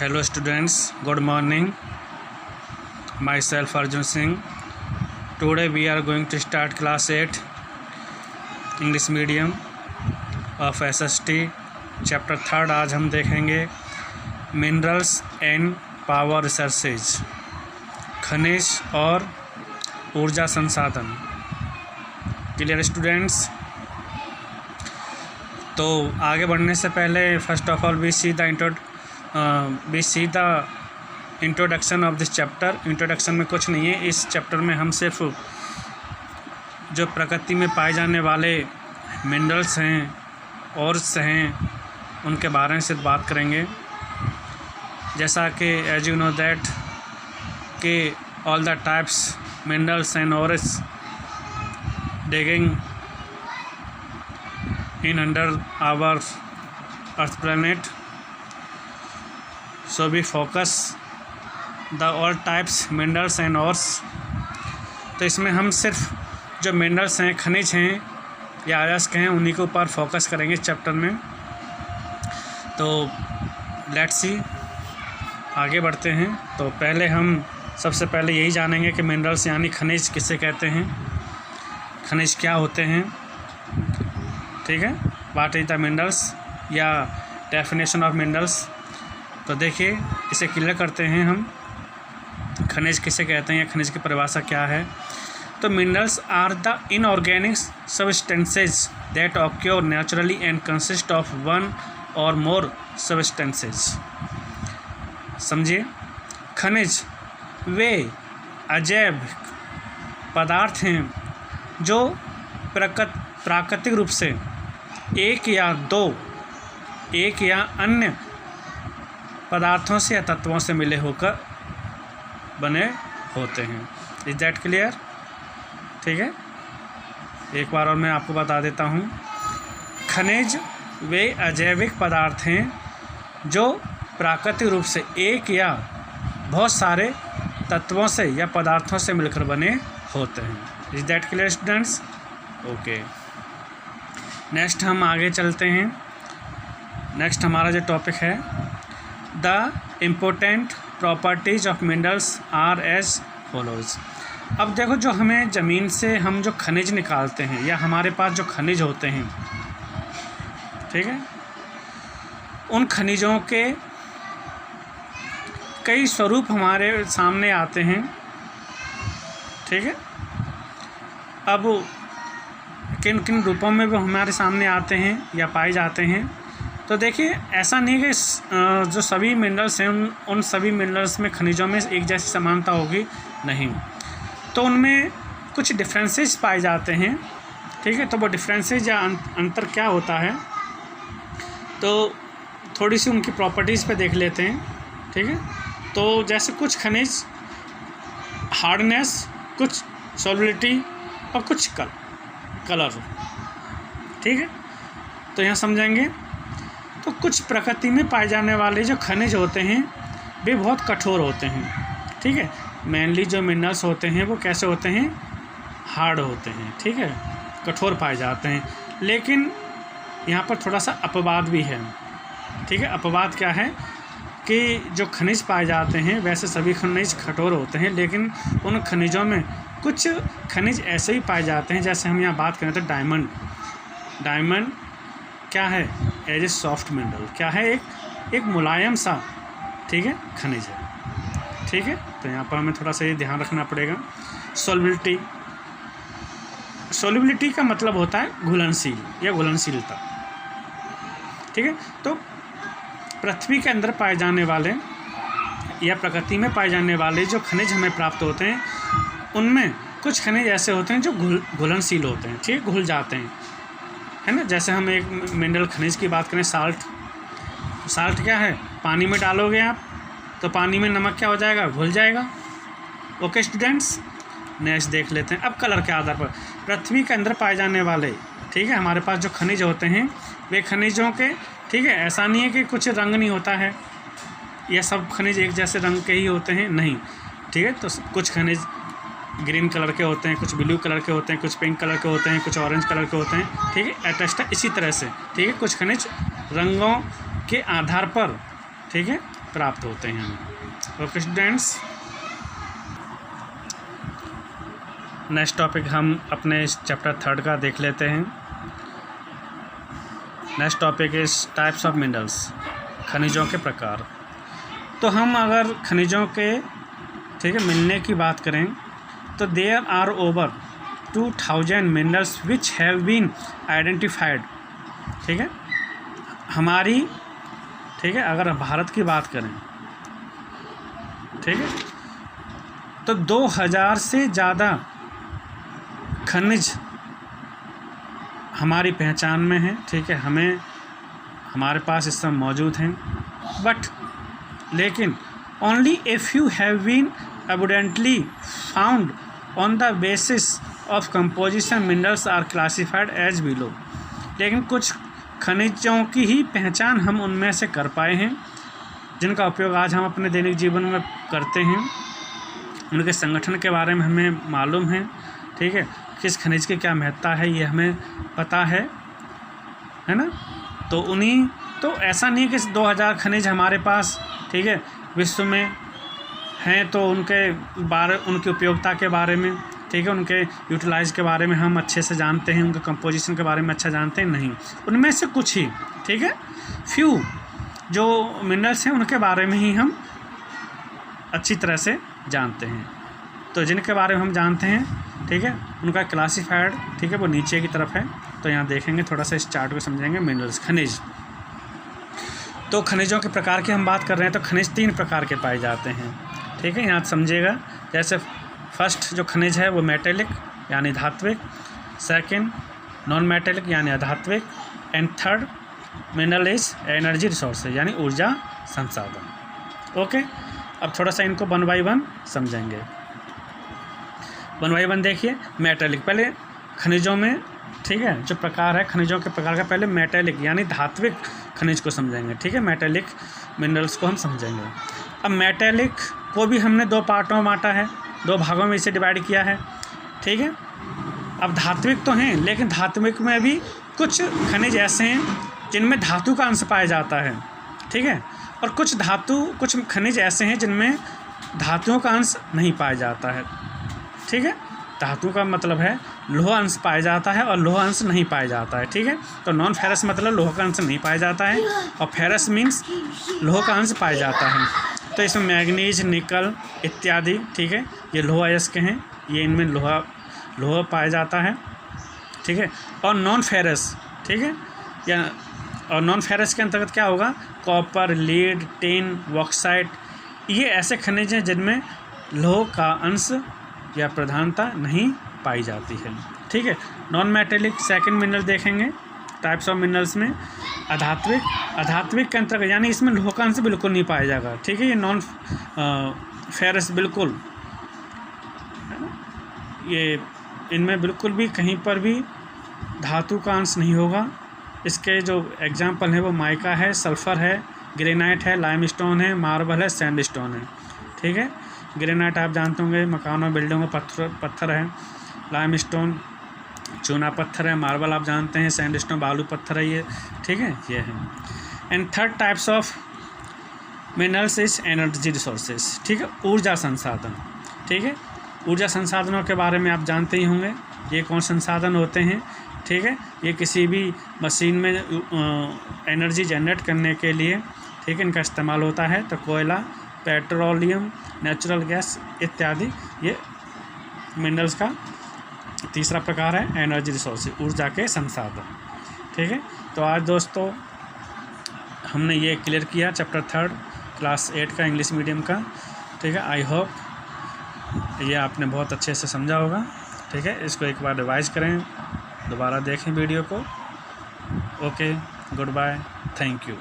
Hello students, good morning. Myself Arjun Singh. Today we are going to start class 8 English medium of SST chapter 3rd. आज हम देखेंगे minerals and power resources, खनिज और ऊर्जा संसाधन। Clear students? तो आगे बढ़ने से पहले first of all we see the introduction of this chapter. Introduction में कुछ नहीं है, इस चैप्टर में हम सिर्फ जो प्रकृति में पाए जाने वाले मिनरल्स हैं और हैं उनके बारे में सिर्फ बात करेंगे। जैसा कि एज यू नो दैट कि all the types minerals and ores digging in under our earth planet, so we focus the all types minerals and ores। तो इसमें हम सिर्फ जो मिनरल्स हैं, खनिज हैं या अयस्क हैं, उन्हीं के ऊपर फोकस करेंगे चैप्टर में। तो लेट्स सी, आगे बढ़ते हैं। तो पहले हम सबसे पहले यही जानेंगे कि मिनरल्स यानी खनिज किसे कहते हैं, खनिज क्या होते हैं। ठीक है, व्हाट इज द मिनरल्स या डेफिनेशन ऑफ मिनरल्स। तो देखिए, इसे क्लियर करते हैं हम, खनिज किसे कहते हैं या खनिज की परिभाषा क्या है। तो minerals are the inorganic substances that occur naturally and consist of one or more substances. समझिए, खनिज वे अजैव पदार्थ हैं जो प्राकृतिक रूप से एक या अन्य पदार्थों से या तत्वों से मिले होकर बने होते हैं। Is that clear? ठीक है, एक बार और मैं आपको बता देता हूँ। खनिज वे अजैविक पदार्थ हैं जो प्राकृतिक रूप से एक या बहुत सारे तत्वों से या पदार्थों से मिलकर बने होते हैं। Is that clear students? Okay, next हम आगे चलते हैं। नेक्स्ट हमारा जो टॉपिक है, the important properties of minerals are as follows. अब देखो, जो हमें ज़मीन से हम जो खनिज निकालते हैं या हमारे पास जो खनिज होते हैं, ठीक है, उन खनिजों के कई स्वरूप हमारे सामने आते हैं। ठीक है, अब किन किन रूपों में वो हमारे सामने आते हैं या पाए जाते हैं। तो देखिए, ऐसा नहीं है कि जो सभी मिनरल्स हैं उन सभी मिनरल्स में, खनिजों में एक जैसी समानता होगी, नहीं। तो उनमें कुछ डिफरेंसेस पाए जाते हैं। ठीक है, तो वो डिफरेंसेस या अंतर क्या होता है, तो थोड़ी सी उनकी प्रॉपर्टीज़ पे देख लेते हैं। ठीक है, तो जैसे कुछ खनिज हार्डनेस, कुछ सॉल्युबिलिटी और कुछ कलर। ठीक है, तो यहाँ समझेंगे। तो कुछ प्रकृति में पाए जाने वाले जो खनिज होते हैं वे बहुत कठोर होते हैं। ठीक है, मेनली जो मिनरल्स होते हैं वो कैसे होते हैं, हार्ड होते हैं। ठीक है, कठोर पाए जाते हैं। लेकिन यहाँ पर थोड़ा सा अपवाद भी है। ठीक है, अपवाद क्या है कि जो खनिज पाए जाते हैं वैसे सभी खनिज कठोर होते हैं, लेकिन उन खनिजों में कुछ खनिज ऐसे भी पाए जाते हैं। जैसे हम यहाँ बात करें तो डायमंड क्या है, एज ए सॉफ्ट मिनरल, क्या है, एक मुलायम सा, ठीक है, खनिज है। ठीक है, तो यहाँ पर हमें थोड़ा सा ये ध्यान रखना पड़ेगा। सॉल्युबिलिटी का मतलब होता है घुलनशील या घुलनशीलता। ठीक है, तो पृथ्वी के अंदर पाए जाने वाले या प्रकृति में पाए जाने वाले जो खनिज हमें प्राप्त होते हैं, उनमें कुछ खनिज ऐसे होते हैं जो घुलनशील होते हैं। ठीक है, घुल जाते हैं, है ना। जैसे हम एक मिनरल खनिज की बात करें, साल्ट क्या है, पानी में डालोगे आप तो पानी में नमक क्या हो जाएगा, घुल जाएगा। ओके स्टूडेंट्स, नेक्स्ट देख लेते हैं। अब कलर के आधार पर पृथ्वी के अंदर पाए जाने वाले, ठीक है, हमारे पास जो खनिज होते हैं वे खनिजों के, ठीक है, ऐसा नहीं है कि कुछ रंग नहीं होता है या सब खनिज एक जैसे रंग के ही होते हैं, नहीं। ठीक है, तो कुछ खनिज ग्रीन कलर के होते हैं, कुछ ब्लू कलर के होते हैं, कुछ पिंक कलर के होते हैं, कुछ ऑरेंज कलर के होते हैं। ठीक है, एटेस्टा इसी तरह से। ठीक है, कुछ खनिज रंगों के आधार पर, ठीक है, प्राप्त होते हैं हमें। ओके स्टूडेंट्स, नेक्स्ट टॉपिक हम अपने इस चैप्टर 3 का देख लेते हैं। Next topic is types of minerals, खनिजों के प्रकार। तो हम अगर खनिजों के ठीक है मिलने की बात करें तो there are over 2000 minerals which have been identified. ठीक है, हमारी ठीक है अगर भारत की बात करें ठीक है तो 2000 से ज़्यादा खनिज हमारी पहचान में है। ठीक है, हमारे पास इस समय मौजूद हैं, बट लेकिन only a few have been abundantly found on the basis of composition minerals are classified as below। लेकिन कुछ खनिजों की ही पहचान हम उनमें से कर पाए हैं जिनका उपयोग आज हम अपने दैनिक जीवन में करते हैं। उनके संगठन के बारे में हमें मालूम है। ठीक है, किस खनिज की क्या महत्ता है ये हमें पता है ना। तो ऐसा नहीं कि 2000 खनिज हमारे पास ठीक है विश्व में हैं तो उनकी उपयोगिता के बारे में ठीक है उनके यूटिलाइज के बारे में हम अच्छे से जानते हैं, उनके कंपोजिशन के बारे में अच्छा जानते हैं नहीं। उनमें से कुछ ही ठीक है फ्यू जो मिनरल्स हैं उनके बारे में ही हम अच्छी तरह से जानते हैं। तो जिनके बारे में हम जानते हैं ठीक है उनका क्लासिफाइड ठीक है वो नीचे की तरफ है। तो यहाँ देखेंगे, थोड़ा सा इस चार्ट को समझेंगे। मिनरल्स खनिज, तो खनिजों के प्रकार की हम बात कर रहे हैं तो खनिज 3 प्रकार के पाए जाते हैं। ठीक है, यहाँ समझिएगा। जैसे फर्स्ट जो खनिज है वो मेटेलिक यानी धात्विक, सेकंड नॉन मेटेलिक यानी अधात्विक, and third mineral is energy resource यानी ऊर्जा संसाधन। ओके, अब थोड़ा सा इनको 1 बाय 1 समझेंगे। 1 बाय 1 देखिए। मेटेलिक, पहले खनिजों में ठीक है जो प्रकार है खनिजों के प्रकार का पहले मेटेलिक यानी धात्विक खनिज को समझेंगे। ठीक है, मेटेलिक मिनरल्स को हम समझेंगे। अब मेटेलिक को भी हमने 2 पार्टों में बांटा है, 2 भागों में इसे डिवाइड किया है। ठीक है, अब धात्विक तो हैं लेकिन धात्विक में भी कुछ खनिज ऐसे हैं जिनमें धातु का अंश पाया जाता है। ठीक है, और कुछ खनिज ऐसे हैं जिनमें धातुओं का अंश नहीं पाया जाता है। ठीक है, धातु का मतलब है लोहा अंश पाया जाता है और लोहा अंश नहीं पाया जाता है। ठीक है, तो नॉन फेरस मतलब लोहा का अंश नहीं पाया जाता है और फेरस मीन्स लोहा का अंश पाया जाता है। तो इसमें मैग्नीज, निकल इत्यादि ठीक है ये लोहा अयस्क हैं, ये इनमें लोहा पाया जाता है। ठीक है, और नॉन फेरस ठीक है और नॉन फेरस के अंतर्गत क्या होगा, कॉपर, लीड, टिन, बॉक्साइट, ये ऐसे खनिज हैं जिनमें लोह का अंश या प्रधानता नहीं पाई जाती है। ठीक है, नॉन मेटेलिक सेकंड मिनरल देखेंगे टाइप्स ऑफ मिनरल्स में। अधात्विक के अंतर्गत यानी इसमें लोह का अंश बिल्कुल नहीं पाया जाएगा। ठीक है, ये नॉन फेरस बिल्कुल है ना, ये इनमें बिल्कुल भी कहीं पर भी धातु का अंश नहीं होगा। इसके जो एग्जाम्पल हैं वो माइका है, सल्फ़र है, ग्रेनाइट है, लाइमस्टोन है, मार्बल है, सैंडस्टोन है। ठीक है, ग्रेनाइट आप जानते होंगे मकानों बिल्डिंगों पत्थर है, लाइमस्टोन चूना पत्थर है, मार्बल आप जानते हैं, सैंडस्टोन बालू पत्थर है ये। ठीक है, ये है। And third types of minerals is energy resources. ठीक है, ऊर्जा संसाधन। ठीक है, ऊर्जा संसाधनों के बारे में आप जानते ही होंगे ये कौन संसाधन होते हैं। ठीक है, ये किसी भी मशीन में एनर्जी जनरेट करने के लिए ठीक है इनका इस्तेमाल होता है। तो कोयला, पेट्रोलियम, नेचुरल गैस इत्यादि ये मिनरल्स का तीसरा प्रकार है एनर्जी रिसोर्स, ऊर्जा के संसाधन। ठीक है, तो आज दोस्तों हमने ये क्लियर किया चैप्टर 3 क्लास 8 का इंग्लिश मीडियम का। ठीक है, आई होप ये आपने बहुत अच्छे से समझा होगा। ठीक है, इसको एक बार रिवाइज करें, दोबारा देखें वीडियो को। Okay, goodbye, thank you.